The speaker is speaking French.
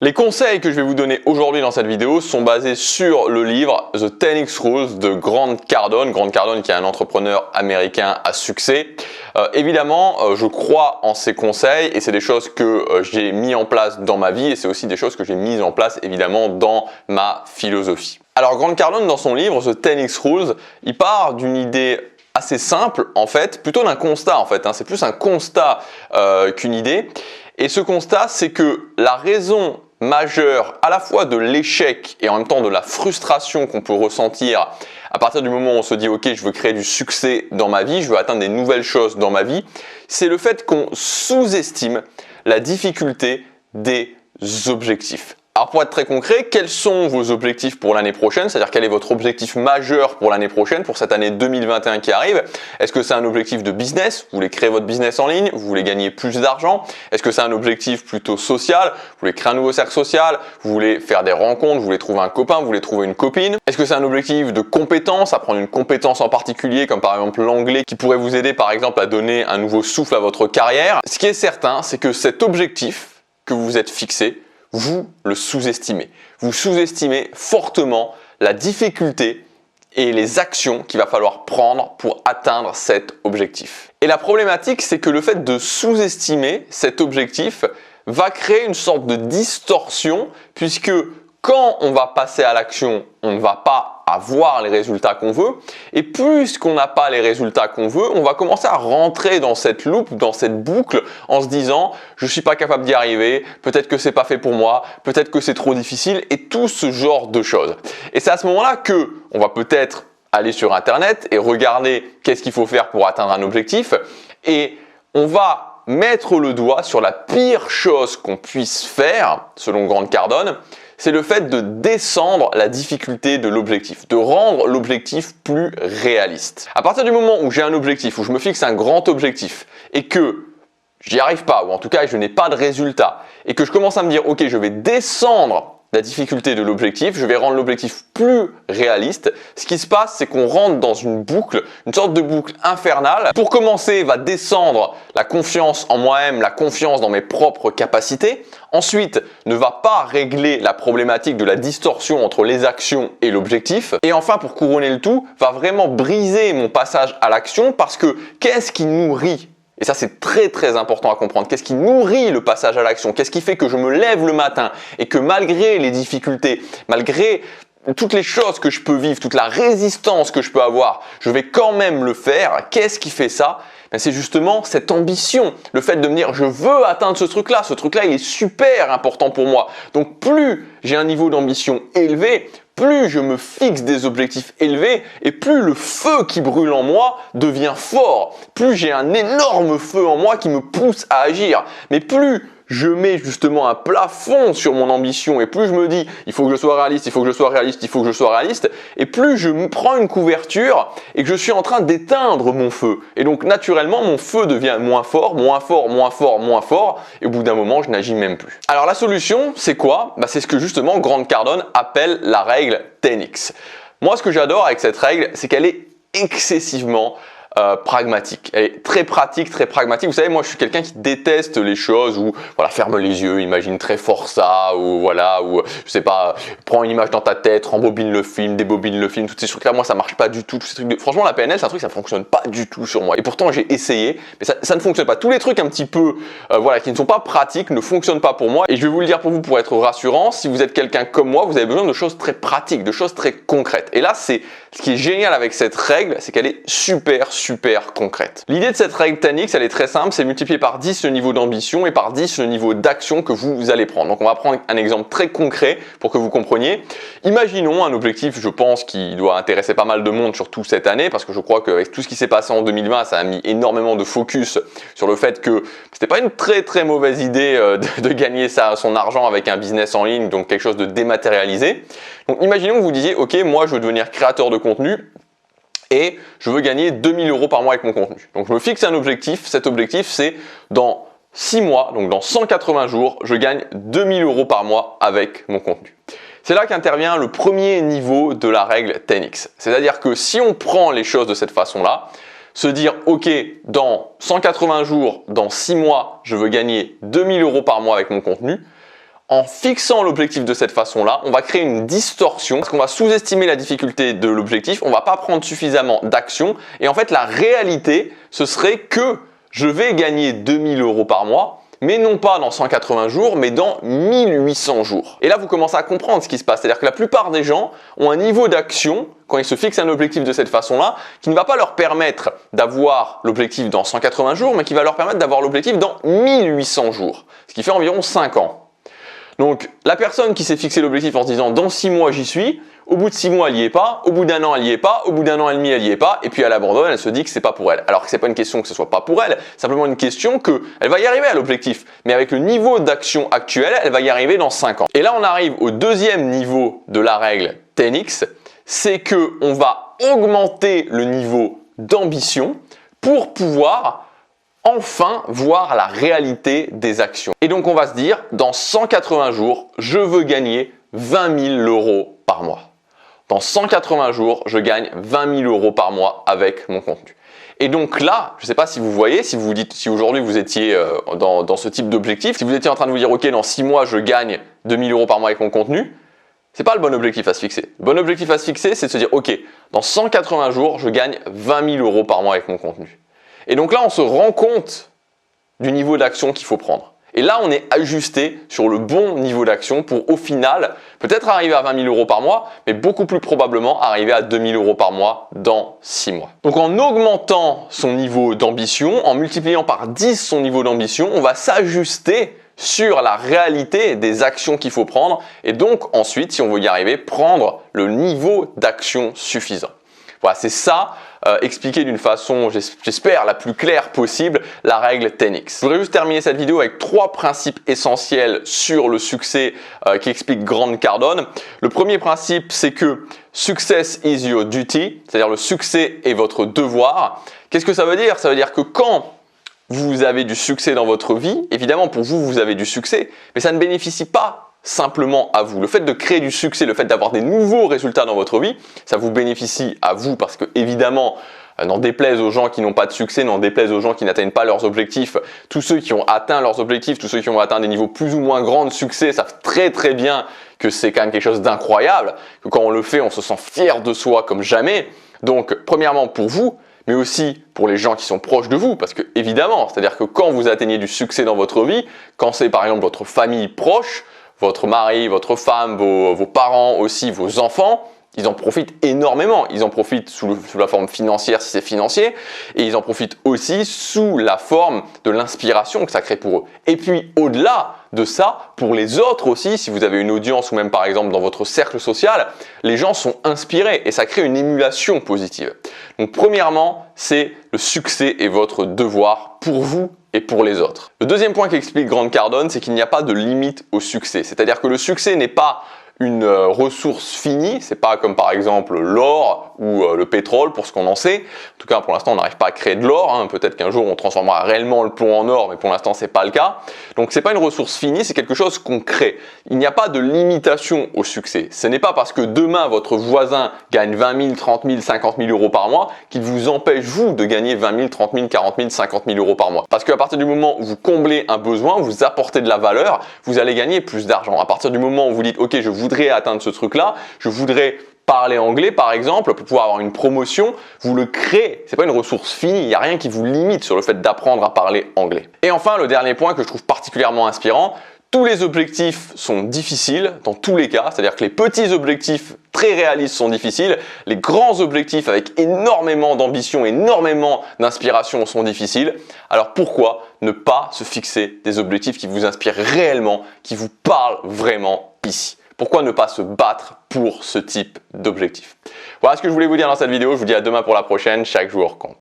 Les conseils que je vais vous donner aujourd'hui dans cette vidéo sont basés sur le livre The 10X Rules de Grant Cardone. Grant Cardone qui est un entrepreneur américain à succès. Évidemment, je crois en ces conseils et c'est des choses que j'ai mis en place dans ma vie et c'est aussi des choses que j'ai mises en place évidemment dans ma philosophie. Alors Grant Cardone dans son livre The 10X Rules, il part d'une idée assez simple en fait, plutôt d'un constat en fait, c'est plus un constat qu'une idée. Et ce constat, c'est que la raison majeure à la fois de l'échec et en même temps de la frustration qu'on peut ressentir à partir du moment où on se dit « Ok, je veux créer du succès dans ma vie, je veux atteindre des nouvelles choses dans ma vie », c'est le fait qu'on sous-estime la difficulté des objectifs. Alors pour être très concret, quels sont vos objectifs pour l'année prochaine? C'est-à-dire quel est votre objectif majeur pour l'année prochaine, pour cette année 2021 qui arrive? Est-ce que c'est un objectif de business? Vous voulez créer votre business en ligne? Vous voulez gagner plus d'argent? Est-ce que c'est un objectif plutôt social? Vous voulez créer un nouveau cercle social? Vous voulez faire des rencontres? Vous voulez trouver un copain? Vous voulez trouver une copine? Est-ce que c'est un objectif de compétence? Apprendre une compétence en particulier comme par exemple l'anglais qui pourrait vous aider par exemple à donner un nouveau souffle à votre carrière? Ce qui est certain, c'est que cet objectif que vous vous êtes fixé, vous le sous-estimez. Vous sous-estimez fortement la difficulté et les actions qu'il va falloir prendre pour atteindre cet objectif. Et la problématique, c'est que le fait de sous-estimer cet objectif va créer une sorte de distorsion puisque quand on va passer à l'action, on ne va pas avoir les résultats qu'on veut et plus qu'on n'a pas les résultats qu'on veut, on va commencer à rentrer dans cette loupe, dans cette boucle en se disant je suis pas capable d'y arriver, peut-être que c'est pas fait pour moi, peut-être que c'est trop difficile et tout ce genre de choses. Et c'est à ce moment-là que on va peut-être aller sur internet et regarder qu'est-ce qu'il faut faire pour atteindre un objectif et on va mettre le doigt sur la pire chose qu'on puisse faire selon Grant Cardone. C'est le fait de descendre la difficulté de l'objectif, de rendre l'objectif plus réaliste. À partir du moment où j'ai un objectif, où je me fixe un grand objectif et que j'y arrive pas, ou en tout cas je n'ai pas de résultat, et que je commence à me dire ok, je vais descendre la difficulté de l'objectif, je vais rendre l'objectif plus réaliste. Ce qui se passe, c'est qu'on rentre dans une boucle, une sorte de boucle infernale. Pour commencer, va descendre la confiance en moi-même, la confiance dans mes propres capacités. Ensuite, ne va pas régler la problématique de la distorsion entre les actions et l'objectif. Et enfin, pour couronner le tout, va vraiment briser mon passage à l'action parce que qu'est-ce qui nourrit ? Et ça, c'est très très important à comprendre. Qu'est-ce qui nourrit le passage à l'action? Qu'est-ce qui fait que je me lève le matin et que malgré les difficultés, malgré toutes les choses que je peux vivre, toute la résistance que je peux avoir, je vais quand même le faire. Qu'est-ce qui fait ça? C'est justement cette ambition, le fait de me dire je veux atteindre ce truc-là il est super important pour moi. Donc plus j'ai un niveau d'ambition élevé, plus je me fixe des objectifs élevés et plus le feu qui brûle en moi devient fort. Plus j'ai un énorme feu en moi qui me pousse à agir. Mais plus je mets justement un plafond sur mon ambition et plus je me dis il faut que je sois réaliste, il faut que je sois réaliste, il faut que je sois réaliste et plus je me prends une couverture et que je suis en train d'éteindre mon feu. Et donc naturellement mon feu devient moins fort, moins fort, moins fort, moins fort et au bout d'un moment je n'agis même plus. Alors la solution c'est quoi? C'est ce que justement Grant Cardone appelle la règle 10X. Moi ce que j'adore avec cette règle c'est qu'elle est excessivement pragmatique. Elle est très pratique, très pragmatique. Vous savez, moi je suis quelqu'un qui déteste les choses où voilà, ferme les yeux, imagine très fort ça, ou voilà, ou je sais pas, prends une image dans ta tête, rembobine le film, débobine le film, tous ces trucs-là, moi ça marche pas du tout. Tous ces trucs franchement, la PNL, c'est un truc, ça fonctionne pas du tout sur moi. Et pourtant j'ai essayé, mais ça ne fonctionne pas. Tous les trucs un petit peu, voilà, qui ne sont pas pratiques, ne fonctionnent pas pour moi. Et je vais vous le dire pour vous, pour être rassurant, si vous êtes quelqu'un comme moi, vous avez besoin de choses très pratiques, de choses très concrètes. Et là, c'est ce qui est génial avec cette règle, c'est qu'elle est super concrète. L'idée de cette règle 10X, elle est très simple, c'est multiplier par 10 le niveau d'ambition et par 10 le niveau d'action que vous allez prendre. Donc on va prendre un exemple très concret pour que vous compreniez. Imaginons un objectif, je pense, qui doit intéresser pas mal de monde, surtout cette année, parce que je crois qu'avec tout ce qui s'est passé en 2020, ça a mis énormément de focus sur le fait que c'était pas une très mauvaise idée de gagner son argent avec un business en ligne, donc quelque chose de dématérialisé. Donc imaginons que vous disiez, ok, moi je veux devenir créateur de contenu, et je veux gagner 2000 € par mois avec mon contenu. Donc je me fixe un objectif, cet objectif c'est dans 6 mois, donc dans 180 jours, je gagne 2000 € par mois avec mon contenu. C'est là qu'intervient le premier niveau de la règle 10X. C'est-à-dire que si on prend les choses de cette façon-là, se dire ok, dans 180 jours, dans 6 mois, je veux gagner 2000 € par mois avec mon contenu, en fixant l'objectif de cette façon-là, on va créer une distorsion parce qu'on va sous-estimer la difficulté de l'objectif, on va pas prendre suffisamment d'actions et en fait la réalité ce serait que je vais gagner 2000 € par mois, mais non pas dans 180 jours, mais dans 1800 jours. Et là, vous commencez à comprendre ce qui se passe. C'est-à-dire que la plupart des gens ont un niveau d'action, quand ils se fixent un objectif de cette façon-là, qui ne va pas leur permettre d'avoir l'objectif dans 180 jours, mais qui va leur permettre d'avoir l'objectif dans 1800 jours, ce qui fait environ 5 ans. Donc, la personne qui s'est fixé l'objectif en se disant « dans 6 mois, j'y suis », au bout de 6 mois, elle n'y est pas, au bout d'1 an, elle n'y est pas, au bout d'1 an et demi, elle n'y est pas, et puis elle abandonne, elle se dit que c'est pas pour elle. Alors que c'est pas une question que ce soit pas pour elle, simplement une question qu'elle va y arriver à l'objectif. Mais avec le niveau d'action actuel, elle va y arriver dans 5 ans. Et là, on arrive au deuxième niveau de la règle 10X, c'est qu'on va augmenter le niveau d'ambition pour pouvoir enfin voir la réalité des actions. Et donc on va se dire, dans 180 jours, je veux gagner 20 000 € par mois. Dans 180 jours, je gagne 20 000 € par mois avec mon contenu. Et donc là, je ne sais pas si vous voyez, si vous vous dites, si aujourd'hui vous étiez dans ce type d'objectif, si vous étiez en train de vous dire, ok, dans 6 mois, je gagne 2 000 € par mois avec mon contenu, c'est pas le bon objectif à se fixer. Le bon objectif à se fixer, c'est de se dire, ok, dans 180 jours, je gagne 20 000 € par mois avec mon contenu. Et donc là, on se rend compte du niveau d'action qu'il faut prendre. Et là, on est ajusté sur le bon niveau d'action pour, au final, peut-être arriver à 20 000 € par mois, mais beaucoup plus probablement arriver à 2 000 € par mois dans 6 mois. Donc en augmentant son niveau d'ambition, en multipliant par 10 son niveau d'ambition, on va s'ajuster sur la réalité des actions qu'il faut prendre et donc ensuite, si on veut y arriver, prendre le niveau d'action suffisant. Voilà, c'est ça, expliqué d'une façon, j'espère, la plus claire possible, la règle 10X. Je voudrais juste terminer cette vidéo avec 3 principes essentiels sur le succès qui explique Grant Cardone. Le premier principe, c'est que success is your duty, c'est-à-dire le succès est votre devoir. Qu'est-ce que ça veut dire? Ça veut dire que quand vous avez du succès dans votre vie, évidemment pour vous, vous avez du succès, mais ça ne bénéficie pas simplement à vous. Le fait de créer du succès, le fait d'avoir des nouveaux résultats dans votre vie, ça vous bénéficie à vous parce que évidemment, n'en déplaise aux gens qui n'ont pas de succès, n'en déplaise aux gens qui n'atteignent pas leurs objectifs, tous ceux qui ont atteint leurs objectifs, tous ceux qui ont atteint des niveaux plus ou moins grands de succès savent très très bien que c'est quand même quelque chose d'incroyable, que quand on le fait, on se sent fier de soi comme jamais. Donc, premièrement pour vous, mais aussi pour les gens qui sont proches de vous, parce que évidemment, c'est-à-dire que quand vous atteignez du succès dans votre vie, quand c'est par exemple votre famille proche, votre mari, votre femme, vos parents aussi, vos enfants, ils en profitent énormément. Ils en profitent sous la forme financière si c'est financier et ils en profitent aussi sous la forme de l'inspiration que ça crée pour eux. Et puis au-delà de ça, pour les autres aussi, si vous avez une audience ou même par exemple dans votre cercle social, les gens sont inspirés et ça crée une émulation positive. Donc premièrement, c'est le succès est votre devoir pour vous et pour les autres. Le deuxième point qu'explique Grant Cardone, c'est qu'il n'y a pas de limite au succès. C'est-à-dire que le succès n'est pas une ressource finie, c'est pas comme par exemple l'or ou le pétrole pour ce qu'on en sait. En tout cas, pour l'instant, on n'arrive pas à créer de l'or. Hein. Peut-être qu'un jour, on transformera réellement le plomb en or, mais pour l'instant, c'est pas le cas. Donc, c'est pas une ressource finie, c'est quelque chose qu'on crée. Il n'y a pas de limitation au succès. Ce n'est pas parce que demain, votre voisin gagne 20 000, 30 000, 50 000 € par mois qu'il vous empêche, vous, de gagner 20 000, 30 000, 40 000, 50 000 € par mois. Parce qu'à partir du moment où vous comblez un besoin, vous apportez de la valeur, vous allez gagner plus d'argent. À partir du moment où vous dites, ok, je voudrais atteindre ce truc-là, je voudrais parler anglais par exemple, pour pouvoir avoir une promotion, vous le créez. C'est pas une ressource finie, il n'y a rien qui vous limite sur le fait d'apprendre à parler anglais. Et enfin, le dernier point que je trouve particulièrement inspirant, tous les objectifs sont difficiles dans tous les cas, c'est-à-dire que les petits objectifs très réalistes sont difficiles, les grands objectifs avec énormément d'ambition, énormément d'inspiration sont difficiles. Alors pourquoi ne pas se fixer des objectifs qui vous inspirent réellement, qui vous parlent vraiment ici? Pourquoi ne pas se battre pour ce type d'objectif? Voilà ce que je voulais vous dire dans cette vidéo. Je vous dis à demain pour la prochaine. Chaque jour compte.